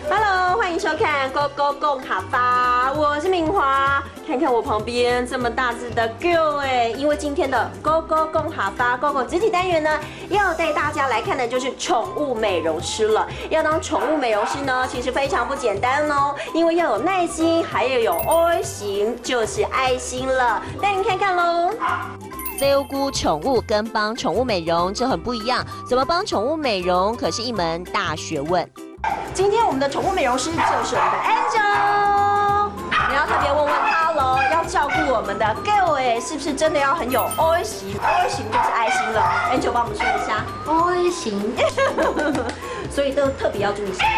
Hello， 欢迎收看《Go Go 共哈发》，我是明华。看看我旁边这么大只的 girl 因为今天的 Go Go 共哈发 Go Go 集体单元呢，要带大家来看的就是宠物美容师了。要当宠物美容师呢，其实非常不简单哦，因为要有耐心，还要有 O 型，就是爱心了。带您看看喽。照顾宠物跟帮宠物美容这很不一样，怎么帮宠物美容可是一门大学问。今天我们的宠物美容师就是我们的 Angel， 你要特别问问他喽，要照顾我们的 girl 是不是真的要很有 O 型 ？O 型就是爱心了。Angel 帮我们说一下 O 型，所以都特别要注意什么？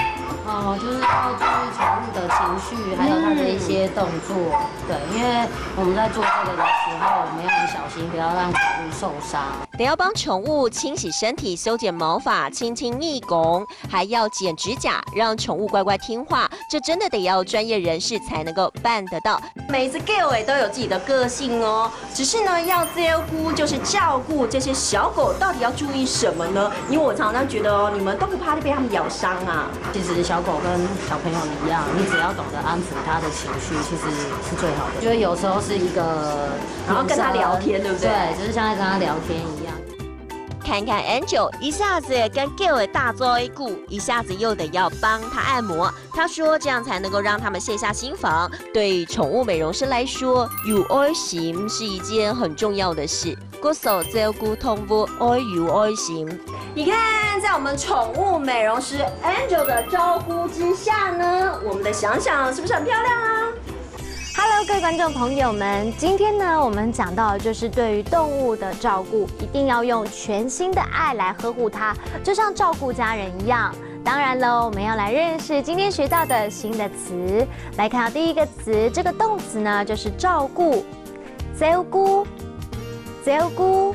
就是要注意宠物的情绪，还有它的一些动作。对，因为我们在做这个的时候，我们要很小心，不要让宠物受伤。得要帮宠物清洗身体、修剪毛发、清清蜜拱，还要剪指甲，让宠物乖乖听话。这真的得要专业人士才能够办得到。每一只 girl 都有自己的个性哦，只是呢，要照顾就是照顾这些小狗，到底要注意什么呢？因为我常常觉得哦，你们都不怕被它们咬伤啊。其实小狗跟小朋友一样，你只要懂得安抚它的情绪，其实是最好的。觉得有时候是一个，然后跟它聊天，对不对？对，就是像在跟它聊天一样。看看 Angel 一下子跟 Gil 大做一股，一下子又得要帮他按摩。他说这样才能够让他们卸下心防。对宠物美容师来说，有爱心是一件很重要的事。鼓手照顾动物，爱有爱心。你看，在我们宠物美容师 Angel 的照顾之下呢，我们的想想是不是很漂亮啊？Hello， 各位观众朋友们，今天呢，我们讲到的就是对于动物的照顾，一定要用全心的爱来呵护它，就像照顾家人一样。当然喽，我们要来认识今天学到的新的词。来看到第一个词，这个动词呢就是照顾，照顾，照顾。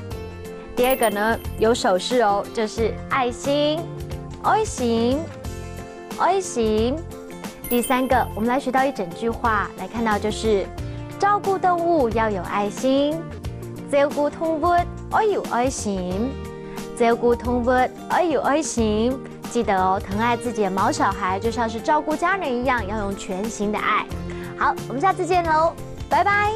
第二个呢有手势哦，就是爱心，爱心，爱心。第三个，我们来学到一整句话，来看到就是照顾动物要有爱心，照顾动物要有爱心，照顾动物要有爱心。记得哦，疼爱自己的毛小孩，就像是照顾家人一样，要用全心的爱。好，我们下次见喽，拜拜。